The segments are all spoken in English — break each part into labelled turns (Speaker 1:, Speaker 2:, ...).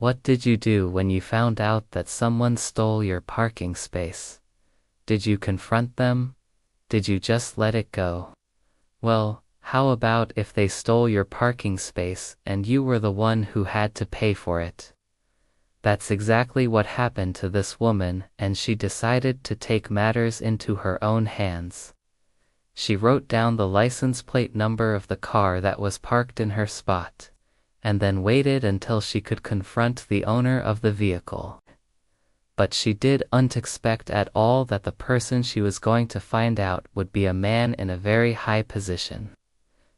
Speaker 1: What did you do when you found out that someone stole your parking space? Did you confront them? Did you just let it go? Well, how about if they stole your parking space and you were the one who had to pay for it? That's exactly what happened to this woman, and she decided to take matters into her own hands. She wrote down the license plate number of the car that was parked in her spot, and then waited until she could confront the owner of the vehicle. But she didn't expect at all that the person she was going to find out would be a man in a very high position.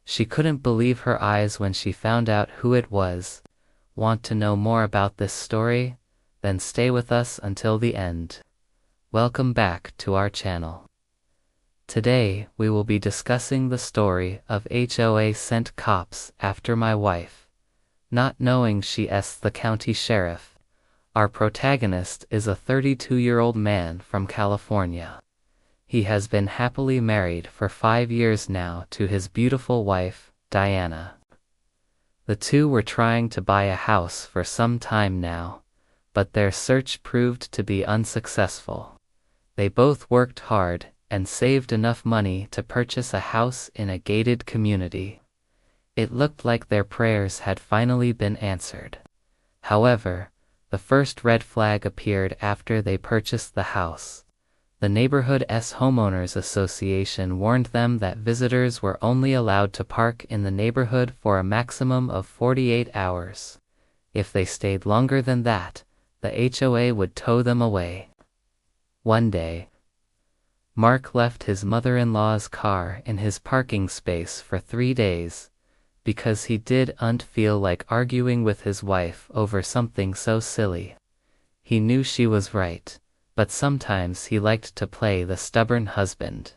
Speaker 1: She couldn't believe her eyes when she found out who it was. Want to know more about this story? Then stay with us until the end. Welcome back to our channel. Today, we will be discussing the story of HOA sent cops after my wife, not knowing she's the county sheriff. Our protagonist is a 32-year-old man from California. He has been happily married for 5 years now to his beautiful wife, Diana. The two were trying to buy a house for some time now, but their search proved to be unsuccessful. They both worked hard and saved enough money to purchase a house in a gated community. It looked like their prayers had finally been answered. However, the first red flag appeared after they purchased the house. The neighborhood's Homeowners Association warned them that visitors were only allowed to park in the neighborhood for a maximum of 48 hours. If they stayed longer than that, the HOA would tow them away. One day, Mark left his mother-in-law's car in his parking space for 3 days, because he didn't feel like arguing with his wife over something so silly. He knew she was right, but sometimes he liked to play the stubborn husband.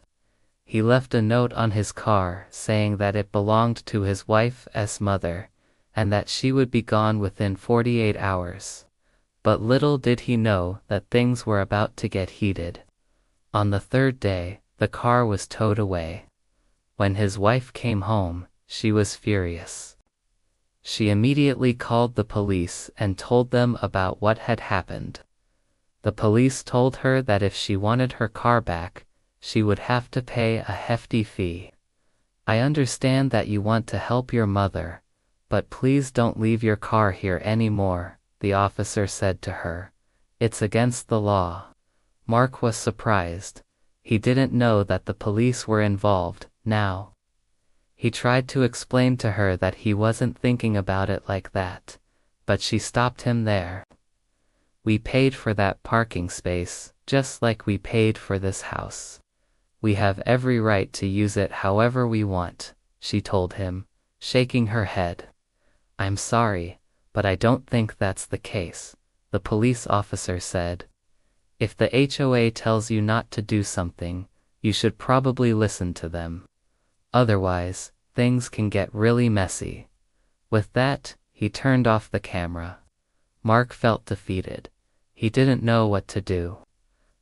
Speaker 1: He left a note on his car saying that it belonged to his wife's mother, and that she would be gone within 48 hours. But little did he know that things were about to get heated. On the third day, the car was towed away. When his wife came home, she was furious. She immediately called the police and told them about what had happened. The police told her that if she wanted her car back, she would have to pay a hefty fee. "I understand that you want to help your mother, but please don't leave your car here anymore," the officer said to her. "It's against the law." Mark was surprised. He didn't know that the police were involved now. He tried to explain to her that he wasn't thinking about it like that, but she stopped him there. "We paid for that parking space, just like we paid for this house. We have every right to use it however we want," she told him, shaking her head. "I'm sorry, but I don't think that's the case," the police officer said. "If the HOA tells you not to do something, you should probably listen to them. Otherwise, things can get really messy." With that, he turned off the camera. Mark felt defeated. He didn't know what to do.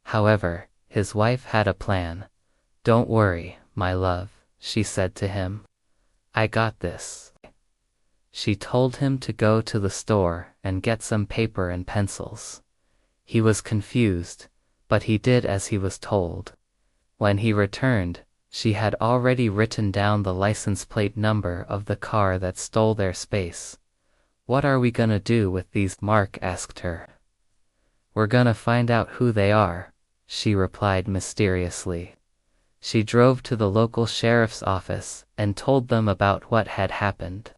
Speaker 1: However, his wife had a plan. "Don't worry, my love," she said to him. "I got this." She told him to go to the store and get some paper and pencils. He was confused, but he did as he was told. When he returned, she had already written down the license plate number of the car that stole their space. "What are we gonna do with these?" Mark asked her. "We're gonna find out who they are," she replied mysteriously. She drove to the local sheriff's office and told them about what had happened.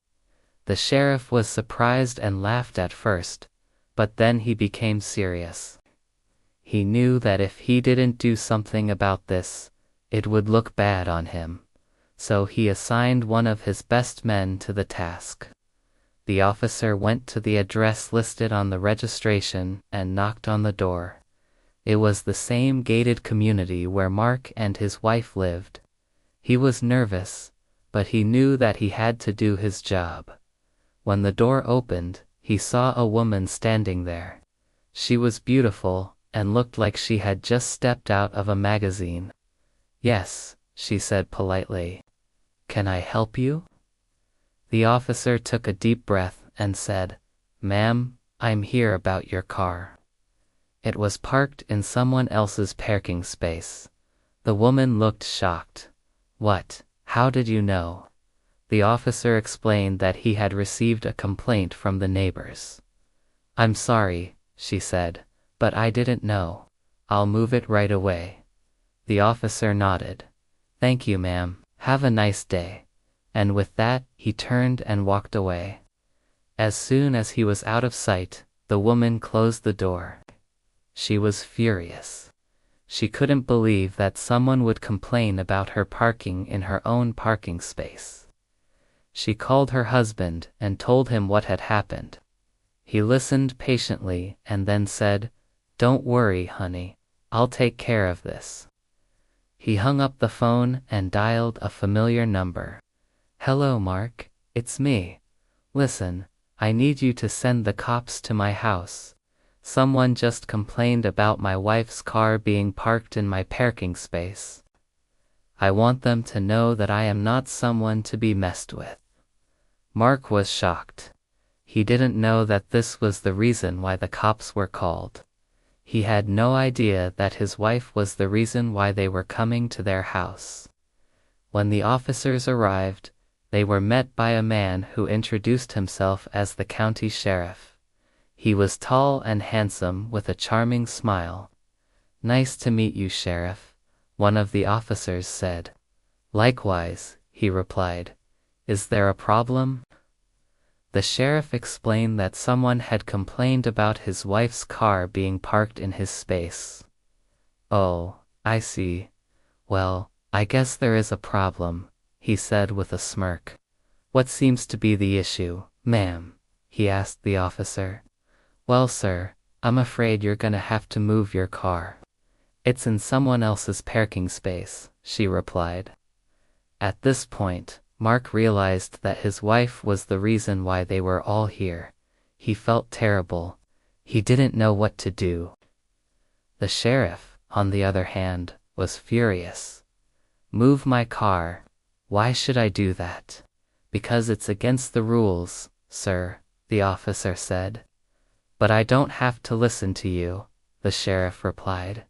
Speaker 1: The sheriff was surprised and laughed at first, but then he became serious. He knew that if he didn't do something about this, it would look bad on him, so he assigned one of his best men to the task. The officer went to the address listed on the registration and knocked on the door. It was the same gated community where Mark and his wife lived. He was nervous, but he knew that he had to do his job. When the door opened, he saw a woman standing there. She was beautiful and looked like she had just stepped out of a magazine. "Yes," she said politely. "Can I help you?" The officer took a deep breath and said, "Ma'am, I'm here about your car. It was parked in someone else's parking space. The woman looked shocked. What? How did you know? The officer explained that he had received a complaint from the neighbors. I'm sorry, she said, but I didn't know. I'll move it right away. The officer nodded. Thank you, ma'am. Have a nice day. And with that, he turned and walked away. As soon as he was out of sight, the woman closed the door. She was furious. She couldn't believe that someone would complain about her parking in her own parking space. She called her husband and told him what had happened. He listened patiently and then said, "Don't worry, honey. I'll take care of this." He hung up the phone and dialed a familiar number. "Hello, Mark. It's me. Listen, I need you to send the cops to my house. Someone just complained about my wife's car being parked in my parking space. I want them to know that I am not someone to be messed with." Mark was shocked. He didn't know that this was the reason why the cops were called. He had no idea that his wife was the reason why they were coming to their house. When the officers arrived, they were met by a man who introduced himself as the county sheriff. He was tall and handsome with a charming smile. "Nice to meet you, Sheriff," one of the officers said. "Likewise," he replied. "Is there a problem?" The sheriff explained that someone had complained about his wife's car being parked in his space. "Oh, I see. Well, I guess there is a problem," he said with a smirk. "What seems to be the issue, ma'am?" he asked the officer. "Well, sir, I'm afraid you're gonna have to move your car. It's in someone else's parking space," she replied. At this point, Mark realized that his wife was the reason why they were all here. He felt terrible. He didn't know what to do. The sheriff, on the other hand, was furious. "Move my car. Why should I do that?" "Because it's against the rules, sir," the officer said. "But I don't have to listen to you," the sheriff replied.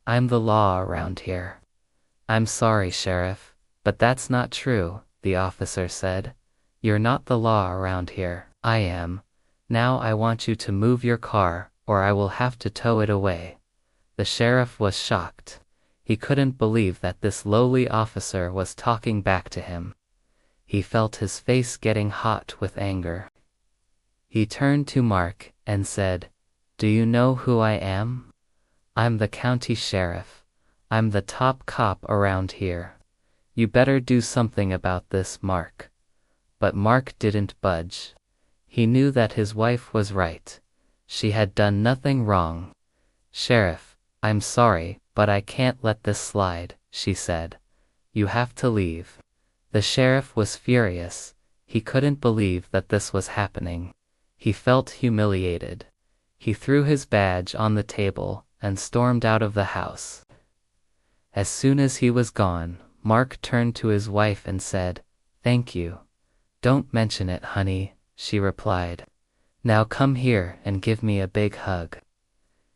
Speaker 1: "I'm the law around here." "I'm sorry, Sheriff, but that's not true," the officer said. "You're not the law around here. I am. Now I want you to move your car, or I will have to tow it away." The sheriff was shocked. He couldn't believe that this lowly officer was talking back to him. He felt his face getting hot with anger. He turned to Mark and said, "Do you know who I am? I'm the county sheriff. I'm the top cop around here. You better do something about this, Mark." But Mark didn't budge. He knew that his wife was right. She had done nothing wrong. "Sheriff, I'm sorry, but I can't let this slide," she said. "You have to leave." The sheriff was furious. He couldn't believe that this was happening. He felt humiliated. He threw his badge on the table and stormed out of the house. As soon as he was gone, Mark turned to his wife and said, "Thank you." "Don't mention it, honey," she replied. "Now come here and give me a big hug."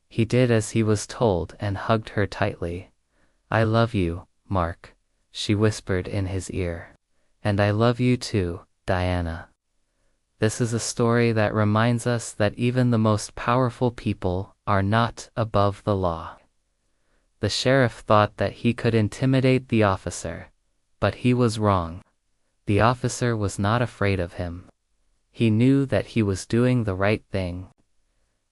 Speaker 1: He did as he was told and hugged her tightly. "I love you, Mark," she whispered in his ear. "And I love you too, Diana." This is a story that reminds us that even the most powerful people are not above the law. The sheriff thought that he could intimidate the officer, but he was wrong. The officer was not afraid of him. He knew that he was doing the right thing.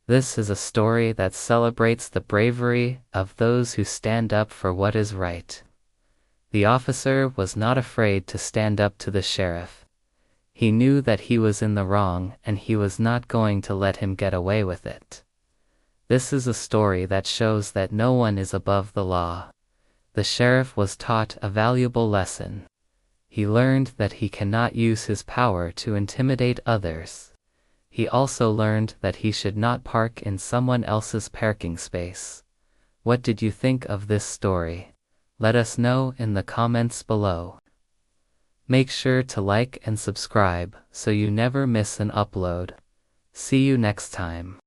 Speaker 1: This is a story that celebrates the bravery of those who stand up for what is right. The officer was not afraid to stand up to the sheriff. He knew that he was in the wrong and he was not going to let him get away with it. This is a story that shows that no one is above the law. The sheriff was taught a valuable lesson. He learned that he cannot use his power to intimidate others. He also learned that he should not park in someone else's parking space. What did you think of this story? Let us know in the comments below. Make sure to like and subscribe so you never miss an upload. See you next time.